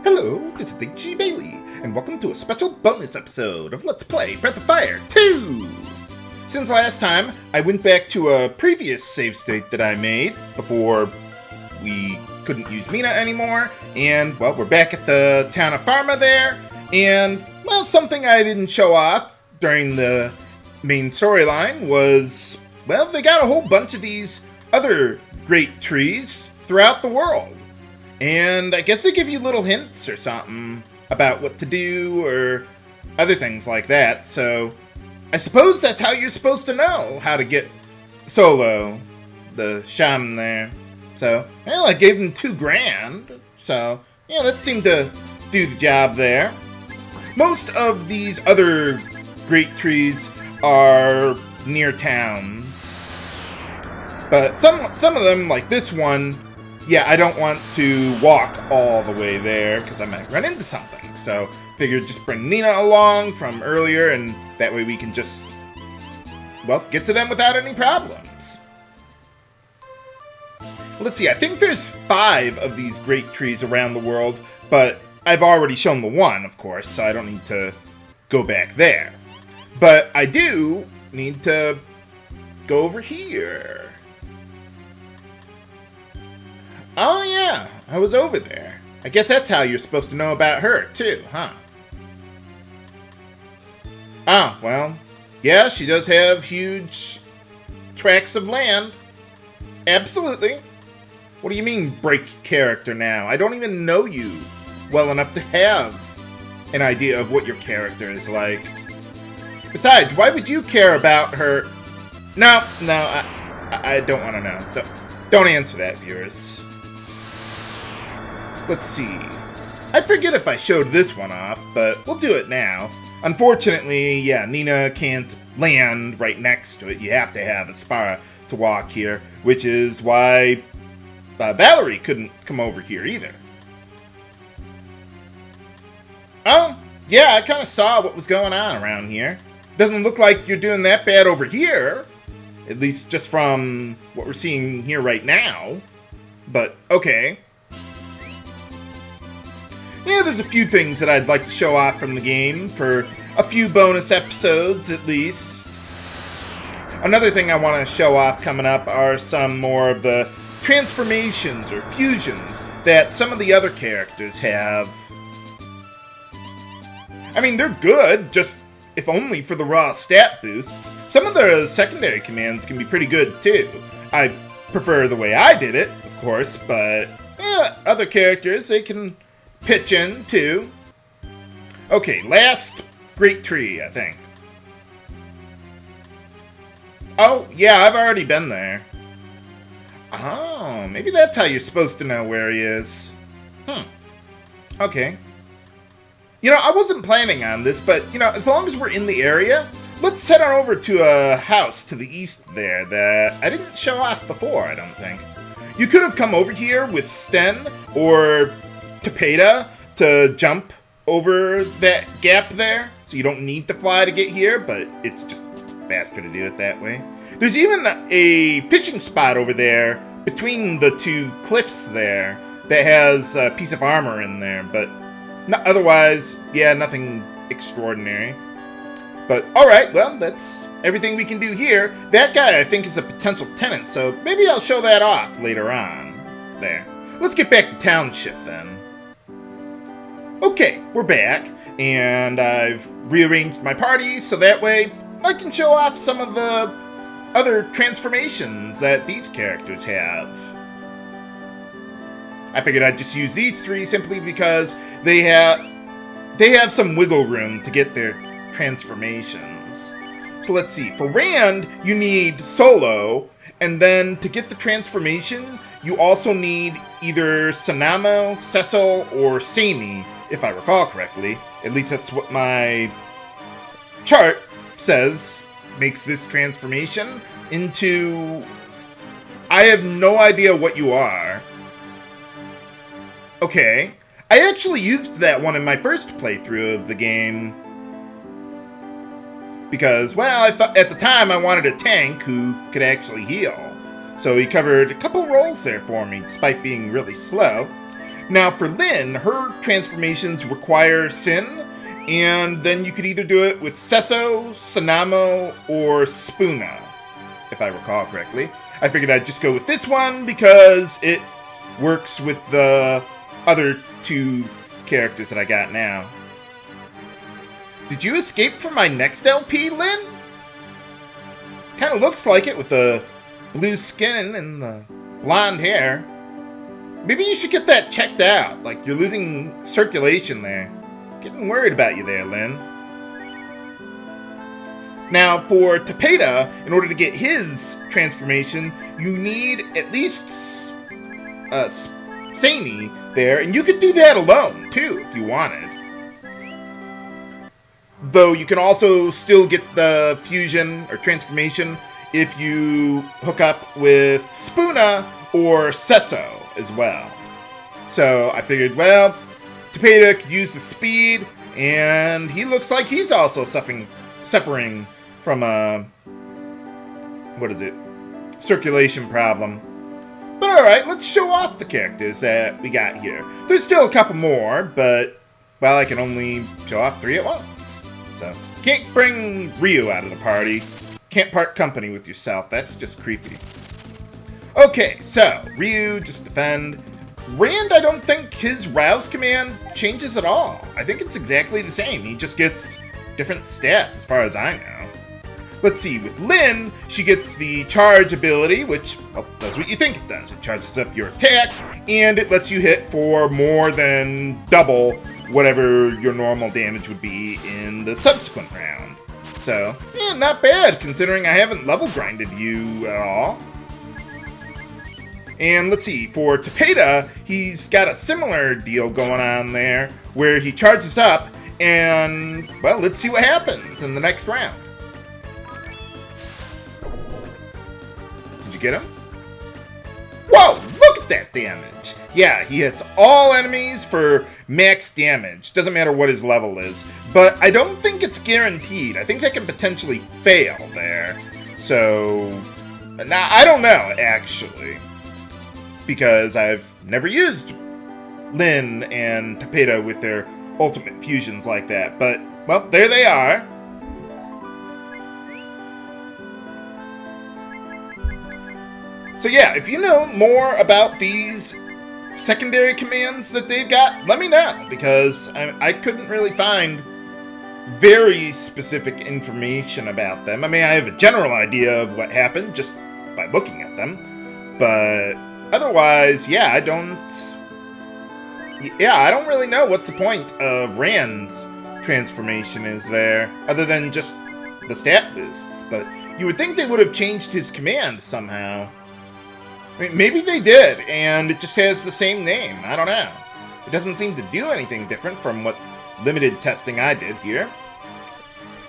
Hello, this is H.G. Bailey, and welcome to a special bonus episode of Let's Play Breath of Fire 2! Since last time, I went back to a previous save state that I made before we couldn't use Mina anymore, and, well, we're back at the town of Pharma there, and, well, something I didn't show off during the main storyline was, well, they got a whole bunch of these other great trees throughout the world. And I guess they give you little hints or something about what to do or other things like that. So I suppose that's how you're supposed to know how to get Solo, the Shaman there. So, well, I gave him $2,000. So, yeah, that seemed to do the job there. Most of these other great trees are near towns. But some of them, like this one, yeah, I don't want to walk all the way there because I might run into something. So, figured just bring Nina along from earlier, and that way we can just, well, get to them without any problems. Let's see, I think there's 5 of these great trees around the world, but I've already shown the one, of course, so I don't need to go back there. But I do need to go over here. Oh yeah, I was over there. I guess that's how you're supposed to know about her, too, huh? Oh, well, yeah, she does have huge tracts of land. Absolutely. What do you mean, break character now? I don't even know you well enough to have an idea of what your character is like. Besides, why would you care about her? No, I don't want to know. Don't answer that, viewers. Let's see. I forget if I showed this one off, but we'll do it now. Unfortunately, yeah, Nina can't land right next to it. You have to have Apsara to walk here, which is why Valerie couldn't come over here either. Oh, yeah, I kind of saw what was going on around here. Doesn't look like you're doing that bad over here. At least just from what we're seeing here right now. But, okay. Yeah, there's a few things that I'd like to show off from the game for a few bonus episodes, at least. Another thing I want to show off coming up are some more of the transformations or fusions that some of the other characters have. I mean, they're good, just if only for the raw stat boosts. Some of the secondary commands can be pretty good, too. I prefer the way I did it, of course, but yeah, other characters, they can pitch in, too. Okay, last great tree, I think. Oh, yeah, I've already been there. Oh, maybe that's how you're supposed to know where he is. Okay. You know, I wasn't planning on this, but, you know, as long as we're in the area, let's head on over to a house to the east there that I didn't show off before, I don't think. You could have come over here with Sten or Tapeta to jump over that gap there, so you don't need to fly to get here, but it's just faster to do it that way. There's even a fishing spot over there between the two cliffs there that has a piece of armor in there, but otherwise, yeah, nothing extraordinary. But, alright, well, that's everything we can do here. That guy, I think, is a potential tenant, so maybe I'll show that off later on. There. Let's get back to township, then. Okay, we're back, and I've rearranged my party so that way I can show off some of the other transformations that these characters have. I figured I'd just use these 3 simply because they have some wiggle room to get their transformations. So let's see. For Rand, you need Solo, and then to get the transformation, you also need either Sanamo, Cecil, or Sami, if I recall correctly. At least that's what my chart says makes this transformation into... I have no idea what you are. Okay. I actually used that one in my first playthrough of the game. Because, well, I thought at the time I wanted a tank who could actually heal. So he covered a couple rolls there for me, despite being really slow. Now for Lyn, her transformations require Sin, and then you could either do it with Sesso, Sanamo, or Spuna, if I recall correctly. I figured I'd just go with this one because it works with the other two characters that I got now. Did you escape from my next LP, Lyn? Kinda looks like it with the blue skin and the blonde hair. Maybe you should get that checked out. Like, you're losing circulation there. Getting worried about you there, Lyn. Now, for Tapeta, in order to get his transformation, you need at least Sani there, and you could do that alone, too, if you wanted. Though you can also still get the fusion or transformation if you hook up with Spuna or Sesso as well. So I figured, well, Tapeta could use the speed, and he looks like he's also suffering from a, circulation problem. But alright, let's show off the characters that we got here. There's still a couple more, but, well, I can only show off 3 at once. So, can't bring Ryu out of the party. Can't part company with yourself, that's just creepy. Okay, so, Ryu, just defend. Rand, I don't think his rouse command changes at all. I think it's exactly the same. He just gets different stats, as far as I know. Let's see, with Lyn, she gets the charge ability, which, well, does what you think it does. It charges up your attack, and it lets you hit for more than double whatever your normal damage would be in the subsequent round. So, yeah, not bad, considering I haven't level grinded you at all. And let's see, for Tapeta, he's got a similar deal going on there, where he charges up, and, well, let's see what happens in the next round. Did you get him? Whoa, look at that damage! Yeah, he hits all enemies for max damage. Doesn't matter what his level is. But I don't think it's guaranteed. I think that can potentially fail there. So, now, I don't know, actually. Because I've never used Lyn and Tapeta with their ultimate fusions like that. But, well, there they are. So yeah, if you know more about these secondary commands that they've got, let me know. Because I couldn't really find very specific information about them. I mean, I have a general idea of what happened just by looking at them. But otherwise, yeah, I don't really know what's the point of Rand's transformation is there, other than just the stat boosts. But you would think they would have changed his command somehow. I mean, maybe they did, and it just has the same name. I don't know. It doesn't seem to do anything different from what limited testing I did here.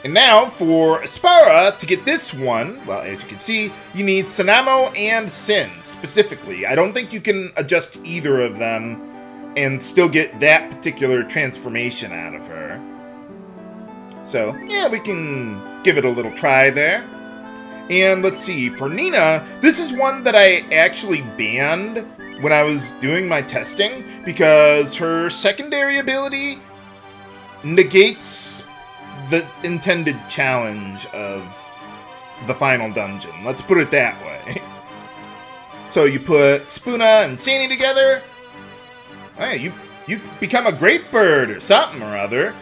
And now, for Apsara, to get this one, well, as you can see, you need Sanamo and Sin, specifically. I don't think you can adjust either of them and still get that particular transformation out of her. So, yeah, we can give it a little try there. And let's see, for Nina, this is one that I actually banned when I was doing my testing, because her secondary ability negates the intended challenge of the final dungeon. Let's put it that way. So you put Spuna and Sani together, hey, you become a great bird or something or other.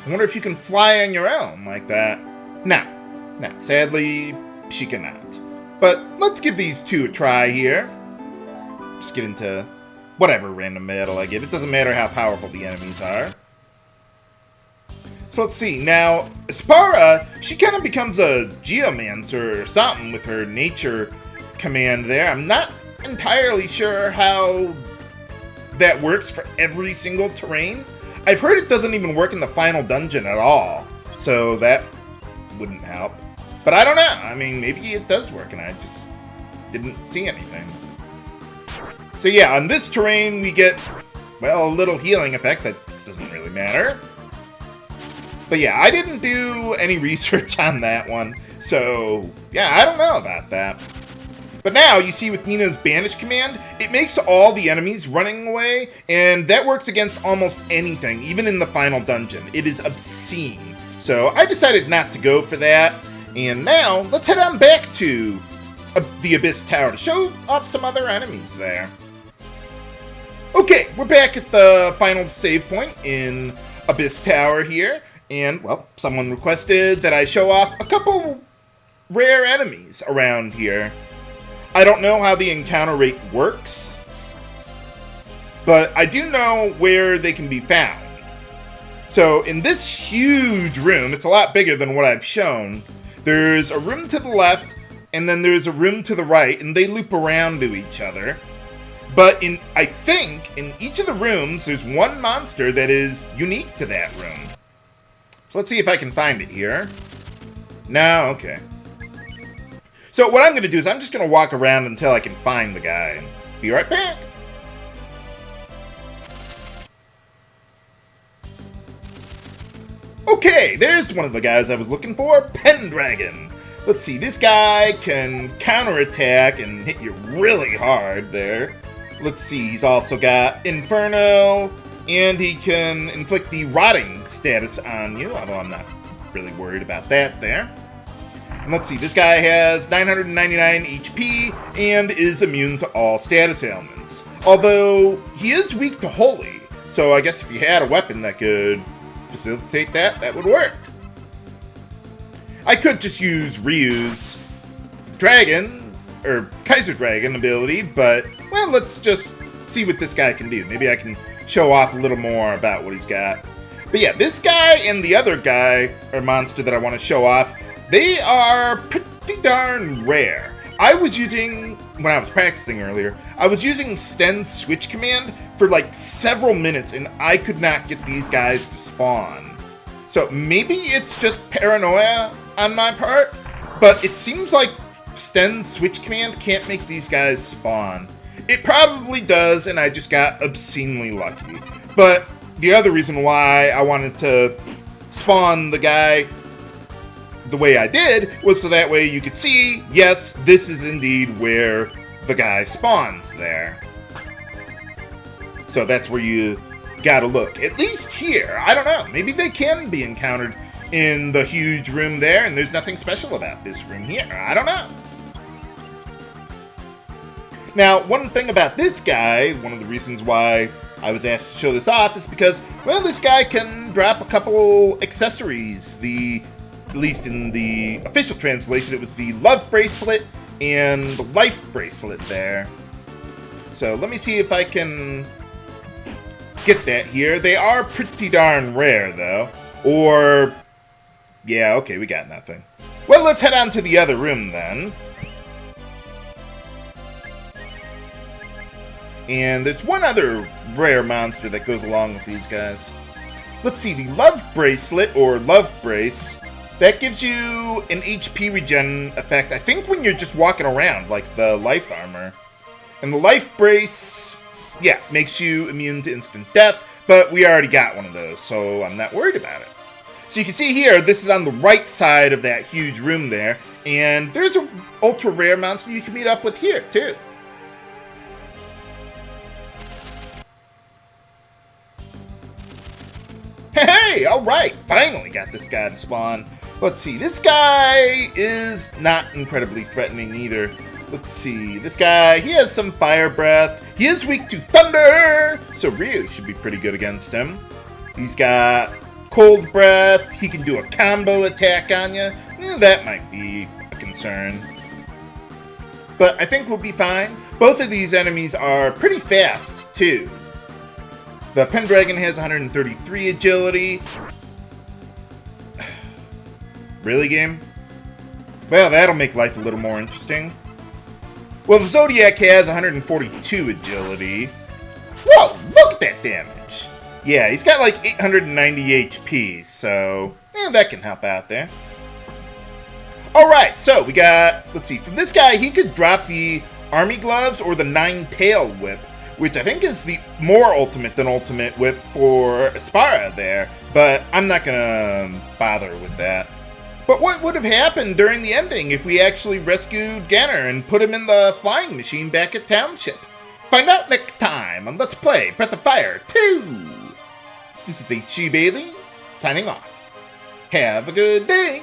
I wonder if you can fly on your own like that. No, sadly, she cannot. But let's give these two a try here. Just get into whatever random battle I get. It doesn't matter how powerful the enemies are. So let's see. Now, Apsara, she kind of becomes a geomancer or something with her nature command there. I'm not entirely sure how that works for every single terrain. I've heard it doesn't even work in the final dungeon at all. So that wouldn't help. But I don't know. I mean, maybe it does work and I just didn't see anything. So yeah, on this terrain we get, well, a little healing effect that doesn't really matter. But yeah, I didn't do any research on that one. So yeah, I don't know about that. But now, you see with Nina's Banish command, it makes all the enemies running away, and that works against almost anything, even in the final dungeon. It is obscene. So I decided not to go for that, and now let's head on back to the Abyss Tower to show off some other enemies there. Okay, we're back at the final save point in Abyss Tower here, and, well, someone requested that I show off a couple rare enemies around here. I don't know how the encounter rate works, but I do know where they can be found. So in this huge room, it's a lot bigger than what I've shown, there's a room to the left, and then there's a room to the right, and they loop around to each other. But I think in each of the rooms, there's one monster that is unique to that room. So let's see if I can find it here. No, okay. So what I'm going to do is I'm just going to walk around until I can find the guy. And be right back. Okay, there's one of the guys I was looking for, P.Dragon. Let's see, this guy can counterattack and hit you really hard there. Let's see, he's also got Inferno, and he can inflict the rotting status on you, although I'm not really worried about that there. And let's see, this guy has 999 HP and is immune to all status ailments. Although, he is weak to Holy, so I guess if you had a weapon that could facilitate that, that would work. I could just use Ryu's Dragon, or Kaiser Dragon ability, but, well, let's just see what this guy can do. Maybe I can show off a little more about what he's got. But yeah, this guy and the other guy, or monster that I want to show off, they are pretty darn rare. I was using, when I was practicing earlier, I was using Sten's switch command for like several minutes and I could not get these guys to spawn. So maybe it's just paranoia on my part, but it seems like Sten's switch command can't make these guys spawn. It probably does, and I just got obscenely lucky. But the other reason why I wanted to spawn the guy the way I did was so that way you could see, yes, this is indeed where the guy spawns there. So that's where you gotta look. At least here, I don't know, maybe they can be encountered in the huge room there, and there's nothing special about this room here. I don't know. Now, one thing about this guy, one of the reasons why I was asked to show this off is because, well, this guy can drop a couple accessories. At least in the official translation, it was the Love Bracelet and the Life Bracelet there. So let me see if I can get that here. They are pretty darn rare, though. Or, yeah, okay, we got nothing. Well, let's head on to the other room, then. And there's one other rare monster that goes along with these guys. Let's see, the Love Bracelet, or Love Brace, that gives you an HP regen effect, I think when you're just walking around, like the Life Armor. And the Life Brace, yeah, makes you immune to instant death, but we already got one of those, so I'm not worried about it. So you can see here, this is on the right side of that huge room there, and there's an ultra rare monster you can meet up with here, too. Hey, alright, finally got this guy to spawn. Let's see, this guy is not incredibly threatening either. Let's see, this guy, he has some fire breath. He is weak to thunder, so Ryu should be pretty good against him. He's got cold breath, he can do a combo attack on you. That might be a concern. But I think we'll be fine. Both of these enemies are pretty fast, too. The P.Dragon has 133 agility. Really, game? Well, that'll make life a little more interesting. Well, the Zodiac has 142 agility. Whoa, look at that damage! Yeah, he's got like 890 HP, so that can help out there. Alright, so we got, let's see, from this guy, he could drop the Army Gloves or the Nine-Tail Whip, which I think is the more ultimate than ultimate whip for Apsara there, but I'm not gonna bother with that. But what would have happened during the ending if we actually rescued Ganner and put him in the flying machine back at Township? Find out next time on Let's Play Breath of Fire 2! This is H.G. Bailey, signing off. Have a good day!